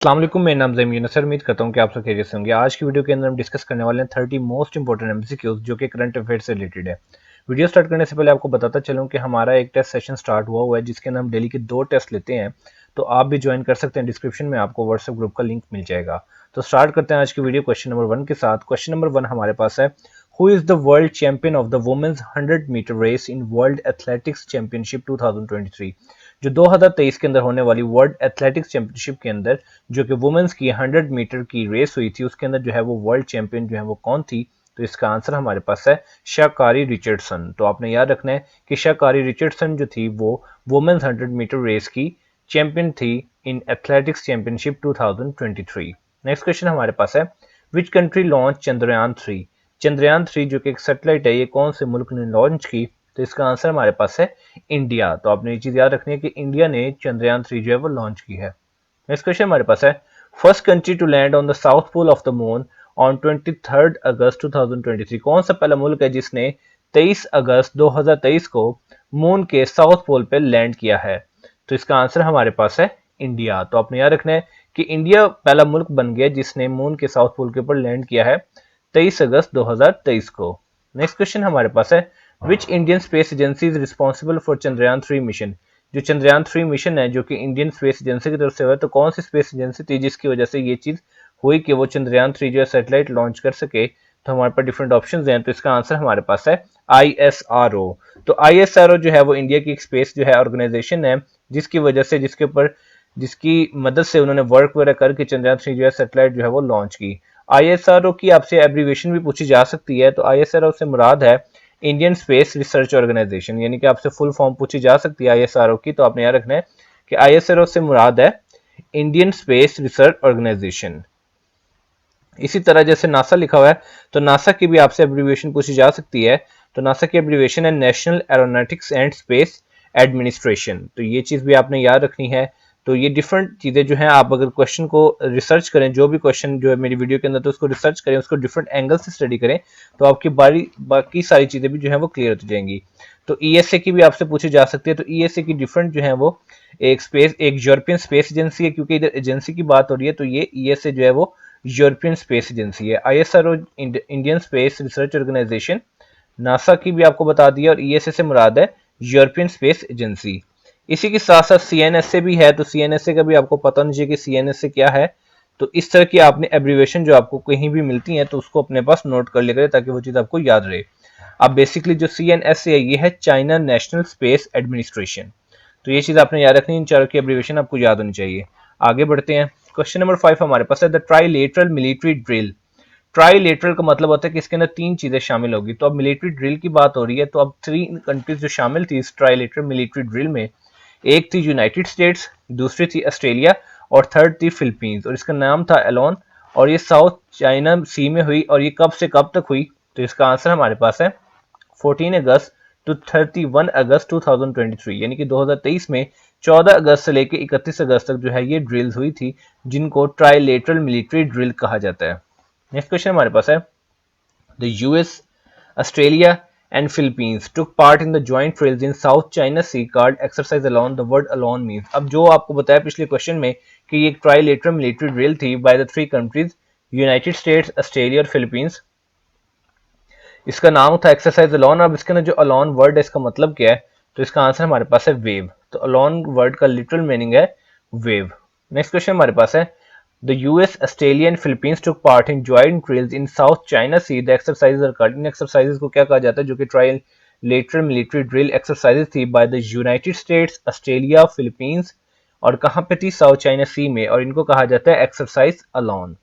अस्सलाम वालेकुम, मेरा नाम ज़मीन सर। उम्मीद करता हूँ कि आप सब खैरियत से होंगे। आज की वीडियो के अंदर हम डिस्कस करने वाले हैं 30 मोस्ट इंपॉर्टेंट एमसीक्यूज जो कि करंट अफेयर से रिलेटेड है। वीडियो स्टार्ट करने से पहले आपको बताता चलूँ कि हमारा एक टेस्ट सेशन स्टार्ट हुआ है जिसके अंदर हम डेली के 2 टेस्ट लेते हैं। तो आप भी ज्वाइन कर सकते हैं। डिस्क्रिप्शन में आपको व्हाट्सएप ग्रुप का लिंक मिल जाएगा। तो स्टार्ट करते हैं आज की वीडियो क्वेश्चन नंबर 1 के साथ। क्वेश्चन नंबर 1 हमारे पास है, who is the world champion of the women's 100 metre race in world athletics championship 2023। जो 2023 के अंदर होने वाली वर्ल्ड एथलेटिक्स चैंपियनशिप के अंदर जो कि वुमेन्स की 100 मीटर की रेस हुई थी, उसके अंदर जो है वो वर्ल्ड चैंपियन जो है वो कौन थी? तो इसका आंसर हमारे पास है शाकारी रिचर्डसन। तो आपने याद रखना है कि शाकारी रिचर्डसन जो थी वो वुमेन्स 100 मीटर रेस की चैंपियन थी in athletics championship 2023। Next question हमारे पास है, which country launch Chandrayaan 3। Chandrayaan 3 जो कि एक सैटेलाइट है, ये कौन से मुल्क ने लॉन्च की? तो इसका आंसर हमारे पास है इंडिया। तो आपने ये चीज याद रखनी है कि इंडिया ने चंद्रयान 3 जो है वो लॉन्च की है। नेक्स्ट क्वेश्चन हमारे पास है, first country to land on the south pole of the moon on 23 अगस्त 2023। कौन सा पहला मुल्क है जिसने 23 अगस्त 2023 को मून के साउथ पोल पे लैंड किया है? तो इसका आंसर हमारे पास है इंडिया। तो आपने याद रखना है कि इंडिया पहला मुल्क बन गया जिसने मून के साउथ पोल के ऊपर लैंड किया है 23 अगस्त 2023 को। नेक्स्ट क्वेश्चन हमारे पास है, which Indian space agency is responsible for Chandrayaan 3 mission. जो चंद्रयान 3 मिशन है जो कि इंडियन स्पेस एजेंसी की तरफ से हुआ है, तो कौन सी स्पेस एजेंसी थी जिसकी वजह से ये चीज हुई कि वो चंद्रयान 3 जो है सैटेलाइट लॉन्च कर सके? तो हमारे पास डिफरेंट ऑप्शंस हैं। तो इसका आंसर हमारे पास है ISRO। तो ISRO जो है वो इंडिया की एक स्पेस जो है ऑर्गेनाइजेशन है जिसकी वजह से जिसकी मदद से उन्होंने वर्क वगैरह करके चंद्रयान 3 जो है सैटेलाइट जो है वो लॉन्च की। ISRO की आपसे एब्रीविएशन भी पूछी जा सकती है। तो ISRO से मुराद है इंडियन स्पेस रिसर्च ऑर्गेनाइजेशन, यानी कि आपसे फुल फॉर्म पूछी जा सकती है ISRO की। तो आपने याद रखना है कि ISRO से मुराद है इंडियन स्पेस रिसर्च ऑर्गेनाइजेशन। इसी तरह जैसे नासा लिखा हुआ है, तो नासा की भी आपसे एब्रीविएशन पूछी जा सकती है। तो नासा की एब्रीविएशन है national aeronautics and space administration. तो ये चीज भी आपने याद रखनी है। तो ये डिफरेंट चीजें जो हैं, आप अगर क्वेश्चन को रिसर्च करें, जो भी क्वेश्चन जो है मेरी वीडियो के अंदर, तो उसको रिसर्च करें, उसको डिफरेंट एंगल से स्टडी करें, तो आपकी बाकी सारी चीजें भी जो है वो क्लियर हो जाएंगी। तो ESA की भी आपसे पूछी जा सकती है। तो ESA की डिफरेंट जो है वो एक यूरोपियन स्पेस एजेंसी है, क्योंकि इधर एजेंसी की बात हो रही है, तो ये ESA जो है वो यूरोपियन स्पेस एजेंसी है। ISRO Indian space research organisation. NASA की भी आपको बता दिया, और ESA से मुराद है यूरोपियन स्पेस एजेंसी। इसी के साथ साथ CNSA भी है। तो CNSA का भी आपको पता होना चाहिए कि CNSA क्या है। तो इस तरह की आपने एब्रीवेशन जो आपको कहीं भी मिलती है तो उसको अपने पास नोट कर लिया करें ताकि वो चीज़ आपको याद रहे। अब बेसिकली जो CNSA है ये है चाइना नेशनल स्पेस एडमिनिस्ट्रेशन। तो ये चीज़ आपने याद रखनी है, इन चारों की एब्रीवेशन आपको याद होनी चाहिए। आगे बढ़ते हैं। क्वेश्चन नंबर 5 हमारे पास है, the trilateral military drill. Trilateral का मतलब होता है कि इसके अंदर 3 चीजें शामिल होगी। तो अब मिलिट्री ड्रिल की बात हो रही है, तो अब 3 कंट्रीज जो शामिल थी इस ट्राइलेटरल मिलिट्री ड्रिल में, एक थी यूनाइटेड स्टेट्स, दूसरी थी ऑस्ट्रेलिया, और थर्ड थी फिलीपींस, और इसका नाम था एलोन। और ये साउथ चाइना सी में हुई, और ये कब से कब तक हुई? तो इसका आंसर हमारे पास है 14 अगस्त टू 31 अगस्त 2023, यानी कि 2023 में 14 अगस्त से लेकर 31 अगस्त तक जो है ये ड्रिल्स हुई थी, जिनको ट्राइलेटरल मिलिट्री ड्रिल कहा जाता है। नेक्स्ट क्वेश्चन हमारे पास है, the US, Australia and Philippines took part in the joint drills in South China Sea called exercise alone. The word alone means, अब जो आपको बताया पिछले क्वेश्चन में कि ये एक ट्राइलेटरल मिलिट्री ड्रिल थी by the 3 countries United states, Australia और फिलीपींस। इसका नाम था एक्सरसाइज अलोन। अब इसके अंदर जो अलोन वर्ड है इसका मतलब क्या है? तो इसका आंसर हमारे पास है वेव। तो अलोन वर्ड का लिटरल मीनिंग है वेव। नेक्स्ट क्वेश्चन हमारे पास है, The US, Australia and Philippines took part in joint drills in South China Sea. The exercises are called, in exercises को क्या कहा जाता है? जो कि trilateral military drill exercises थी by the United States, Australia, Philippines, और कहाँ पे थी? साउथ चाइना सी में, और इनको कहा जाता है एक्सरसाइज अलोन।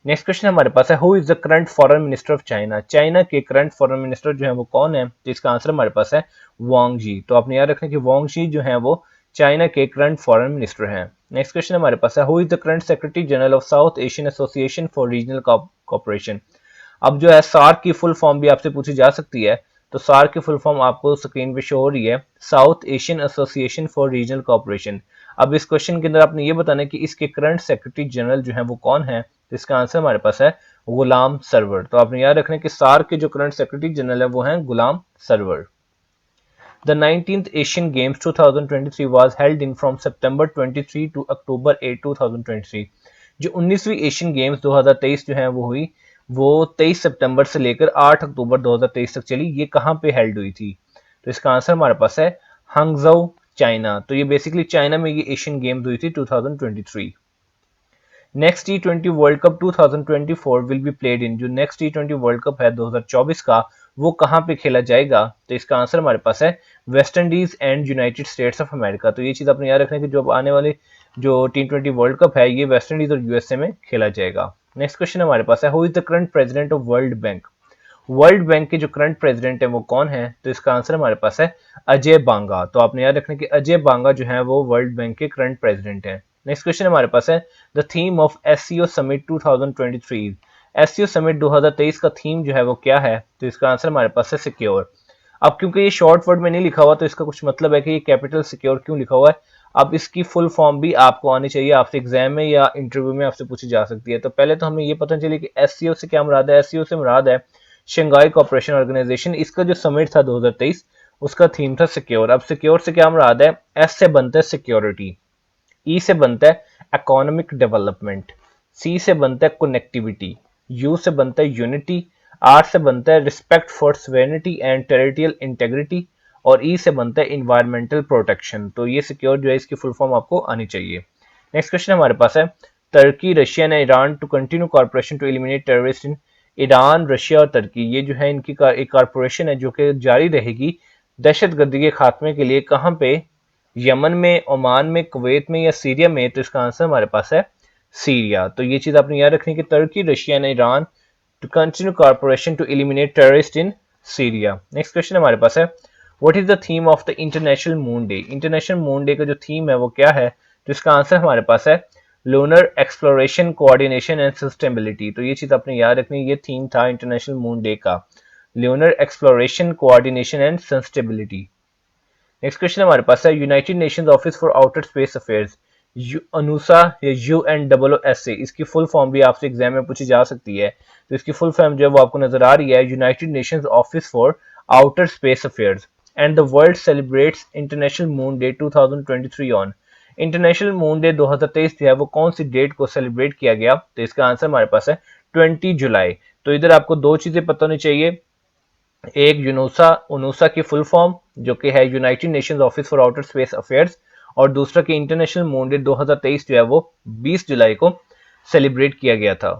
नेक्स्ट क्वेश्चन हमारे पास है, who is the current foreign minister of China. China के करंट फॉरेन मिनिस्टर जो है वो कौन है? तो इसका आंसर हमारे पास है वांग जी। तो आपने याद रखना कि वांग जी जो है वो चाइना के करंट फॉरेन मिनिस्टर हैं। नेक्स्ट क्वेश्चन हमारे पास है, who is the current secretary general of south Asian association for regional cooperation. अब जो है सार्क की फुल फॉर्म भी आपसे पूछी जा सकती है। तो सार्क की फुल फॉर्म आपको स्क्रीन पे शो हो रही है, south Asian association for regional cooperation. अब इस क्वेश्चन के अंदर आपने ये बताना है कि इसके करंट सेक्रेटरी जनरल जो है वो कौन है? तो इसका आंसर हमारे पास है गुलाम सरवर। तो आपने याद रखना है कि सार्क के जो करंट सेक्रेटरी जनरल है वो हैं गुलाम server. The 19th Asian Games 2023 was held in from September 23 to October 8, 2023. जो 19वीं एशियन गेम्स 2023 जो है वो हुई, वो 23 सितंबर से लेकर 8 अक्टूबर 2023 तक चली। ये कहाँ पे हेल्ड हुई थी? तो इसका आंसर हमारे पास है हांगझोउ, चाइना। तो ये बेसिकली चाइना में ये एशियन गेम्स हुई थी 2023। Next T20 world cup 2024 will be played in, जो नेक्स्ट T20 वर्ल्ड कप है 2024 का, वो कहाँ पे खेला जाएगा? तो इसका आंसर हमारे पास है West Indies and United states of America. तो ये चीज अपने याद रखना कि जो आने वाले जो T20 वर्ल्ड कप है ये वेस्ट इंडीज और यूएसए में खेला जाएगा। नेक्स्ट क्वेश्चन हमारे पास है who is the current president of world bank? World bank के जो करंट प्रेसिडेंट है वो कौन है? तो इसका आंसर हमारे पास है अजय बांगा। तो आपने याद रखना कि अजय बांगा जो है वो वर्ल्ड बैंक के करंट प्रेसिडेंट है। नेक्स्ट क्वेश्चन हमारे पास है the theme of SCO summit 2023। SCO summit 2023 का थीम जो है वो क्या है? तो इसका आंसर हमारे पास है सिक्योर। अब क्योंकि ये शॉर्ट वर्ड में नहीं लिखा हुआ तो इसका कुछ मतलब है कि ये कैपिटल सिक्योर क्यों लिखा हुआ है। अब इसकी फुल फॉर्म भी आपको आनी चाहिए, आपसे एग्जाम में या इंटरव्यू में आपसे पूछी जा सकती है। तो पहले तो हमें ये पता चले कि एससीओ से क्या मुराद है। एससीओ से मुराद है शंघाई कोऑपरेशन ऑर्गेनाइजेशन। इसका जो समिट था 2023 उसका थीम था सिक्योर। अब सिक्योर से क्या मुराद है? एस से बनता है सिक्योरिटी, ई से बनता है इकोनॉमिक डेवलपमेंट, सी से बनता है कनेक्टिविटी, यू से बनता है यूनिटी, आर से बनता है respect for sovereignty and territorial integrity, और ई से बनता है इन्वायरमेंटल प्रोटेक्शन। तो ये सिक्योर जो है इसकी फुल फॉर्म आपको आनी चाहिए। नेक्स्ट क्वेश्चन हमारे पास है Turkey, Russia and Iran to continue corporation to eliminate terrorist in. Iran, Russia और तुर्की ये जो है इनकी एक कॉर्पोरेशन है जो कि जारी रहेगी दहशतगर्दी के खात्मे के लिए। कहाँ पे? यमन में, ओमान में, कुवैत में या सीरिया में? तो इसका आंसर हमारे पास है सीरिया। तो ये चीज आपने याद रखनी कि Turkey, Russia and Iran to continue corporation to eliminate terrorist in Syria. Next question हमारे पास है what is the theme of the international moon day? International moon day का जो थीम है वो क्या है? तो इसका आंसर हमारे पास है lunar exploration, coordination and sustainability. तो ये चीज आपने याद रखनी, ये थीम था इंटरनेशनल मून डे का, lunar exploration, coordination and sustainability. Next question हमारे पास है United Nations office for outer space affairs, अनुसा या UNSSA, इसकी फुल फॉर्म भी आपसे एग्जाम में पूछी जा सकती है। तो इसकी फुल फॉर्म जो है वो आपको नजर आ रही है United Nations office for outer space affairs and the world celebrates international moon day 2023 on. International moon day 2023 जो है वो कौन सी डेट को सेलिब्रेट किया गया? तो इसका आंसर हमारे पास है 20 जुलाई। तो इधर आपको दो चीजें पता होनी चाहिए, एक यूनूसा, उनूसा की फुल फॉर्म जो कि है United Nations office for outer space affairs, और दूसरा कि इंटरनेशनल मून डे 2023 जो है वो 20 जुलाई को सेलिब्रेट किया गया था।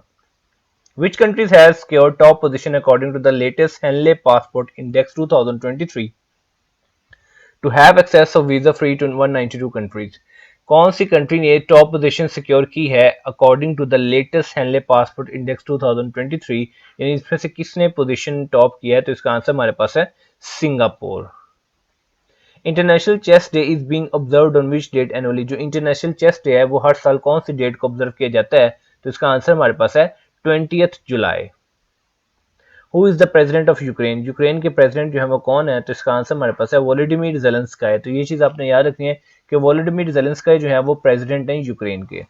Which countries has secured top position according to the latest Henley Passport Index 2023 to have access of visa free to 192 countries? कौन सी कंट्री ने टॉप पोजीशन सिक्योर की है according to the latest Henley passport index 2023? यानी इसमें से किसने position top किया है? तो इसका आंसर हमारे पास है Singapore. International chess day is being observed on which date annually? जो इंटरनेशनल चेस डे है वो हर साल कौन सी डेट को ऑब्जर्व किया जाता है? तो इसका आंसर हमारे पास है 20 जुलाई। Who is the president of Ukraine? Ukraine के प्रेसिडेंट जो है वो कौन है? तो इसका आंसर हमारे पास है वोलोडिमीर ज़ेलेंस्की है। तो ये चीज आपने याद रखनी है कि वोलोडिमीर ज़ेलेंस्की जो है वो प्रेसिडेंट है यूक्रेन के।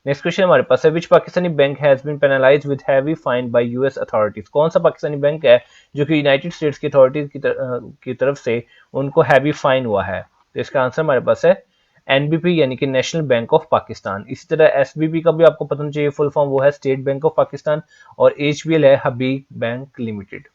नेक्स्ट क्वेश्चन हमारे पास है which Pakistani bank has been penalized with heavy fine by US authorities? कौन सा पाकिस्तानी बैंक है जो कि यूनाइटेड स्टेट्स की अथॉरिटीज की तरफ से उनको हैवी फाइन हुआ है? तो इसका आंसर हमारे पास है एनबीपी यानी कि नेशनल बैंक ऑफ पाकिस्तान। इसी तरह एसबीपी का भी आपको पता होना चाहिए फुल फॉर्म, वो है स्टेट बैंक ऑफ पाकिस्तान, और एचबीएल है Habib bank limited.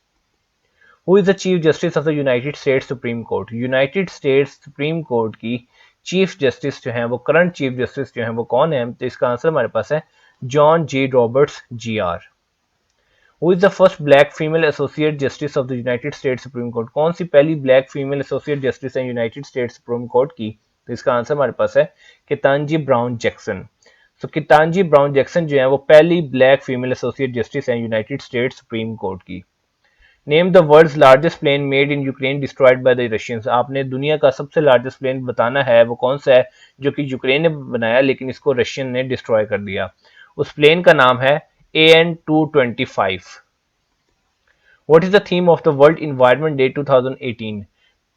Who is the chief justice of the United States supreme court? United States supreme court की चीफ जस्टिस जो है वो, करंट चीफ जस्टिस जो है वो कौन है? तो इसका आंसर हमारे पास है John J Roberts GR. Who is the first black female associate justice of the United States supreme Court? कौन सी पहली ब्लैक फीमेल एसोसिएट जस्टिस है यूनाइटेड स्टेट्स सुप्रीम कोर्ट की? तो इसका आंसर हमारे पास है केतांजी ब्राउन जैक्सन। तो केतांजी ब्राउन जैक्सन जो है वो पहली ब्लैक फीमेल एसोसिएट जस्टिस है यूनाइटेड स्टेट्स सुप्रीम कोर्ट की। Name the world's largest plane made in Ukraine destroyed by the Russians. आपने दुनिया का सबसे लार्जेस्ट प्लेन बताना है वो कौन सा है जो कि यूक्रेन ने बनाया लेकिन इसको रशियन ने डिस्ट्रॉय कर दिया। उस प्लेन का नाम है AN-225। What is the theme of the world environment day 2018?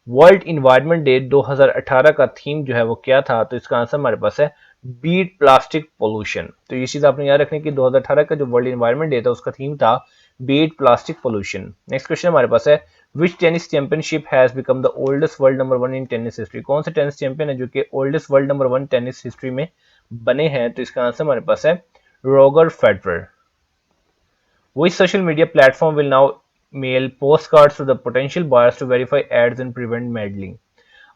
World environment day 2018 का थीम जो है वो क्या था? तो इसका आंसर हमारे पास है बीट प्लास्टिक पोल्यूशन। तो ये चीज आपने याद रखनी कि 2018 का जो वर्ल्ड इन्वायरमेंट डे था उसका थीम था beat plastic pollution. Next question हमारे पास है which tennis championship has become the oldest world number 1 in tennis history? कौन से टेनिस चैंपियन है जो कि oldest world number 1 tennis history में बने हैं? तो इसका आंसर हमारे पास है रोगर Federer. Which social media platform will now mail postcards to the potential buyers to verify ads and prevent meddling?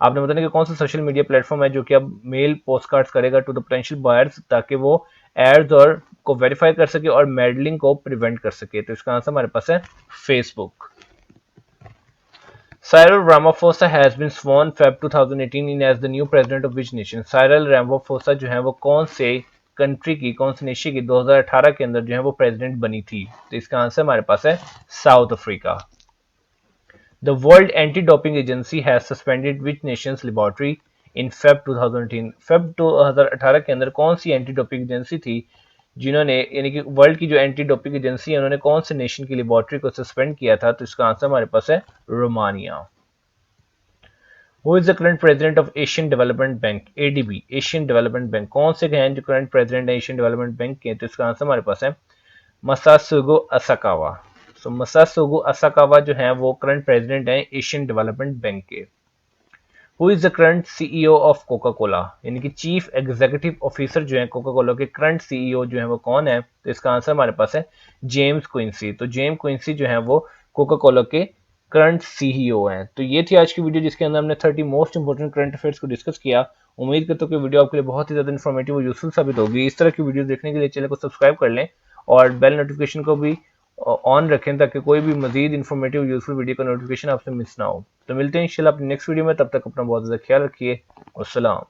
आपने बताना कि कौन सा सोशल मीडिया प्लेटफॉर्म है जो कि अब मेल पोस्ट कार्ड करेगा टू द पोटेंशियल बायर्स ताकि वो एड्स और को वेरीफाई कर सके और मेडलिंग को प्रिवेंट कर सके। तो इसका आंसर हमारे पास है Facebook. Cyril Ramaphosa has been sworn Feb 2018 in as the new president of which nation? Cyril Ramaphosa जो है वो कौन से कंट्री की, कौन से नेशन की 2018 के अंदर जो है वो प्रेसिडेंट बनी थी? तो इसका आंसर हमारे पास है south Africa. The World Anti-Doping Agency has suspended which nation's laboratory in Feb 2018? Feb 2018 के अंदर कौन सी एंटी डोपिंग एजेंसी थी जिन्होंने, यानी कि वर्ल्ड की जो एंटी डोपिंग एजेंसी है उन्होंने कौन से नेशन की लेबोरेटरी को सस्पेंड किया था? तो इसका आंसर हमारे पास है Romania. Who is the current president of Asian Development Bank? ADB, Asian development bank. कौन से हैं जो करंट प्रेसिडेंट है एशियन डेवलपमेंट बैंक के? तो इसका आंसर हमारे पास है मसात्सुगो असाकावा। सो मसात्सुगो असाकावा जो है वो करंट प्रेसिडेंट है एशियन डेवलपमेंट बैंक के। Who is the current CEO of Coca Cola? यानी कि चीफ एग्जीक्यूटिव ऑफिसर जो है कोका कोला के करंट सीईओ जो है वो कौन है? तो इसका आंसर हमारे पास है जेम्स क्विंसी। तो जेम्स क्विंसी जो है वो कोका कोला के करंट सीईओ हैं। तो ये थी आज की वीडियो जिसके अंदर हमने 30 मोस्ट इंपोर्टेंट करंट अफेयर्स को डिस्कस किया। उम्मीद करता हूँ कि वीडियो आपके लिए बहुत ही ज्यादा इन्फॉर्मेटिव और यूजफुल साबित होगी। इस तरह की वीडियो देखने के लिए चैनल को सब्सक्राइब कर लें और बेल नोटिफिकेशन को भी ऑन रखें ताकि कोई भी मजीद इन्फॉर्मेटिव यूजफुल वीडियो का नोटिफिकेशन आपसे मिस ना हो। तो मिलते हैं इंशाल्लाह अपनी नेक्स्ट वीडियो में, तब तक अपना बहुत ज़्यादा ख्याल रखिए। अस्सलाम।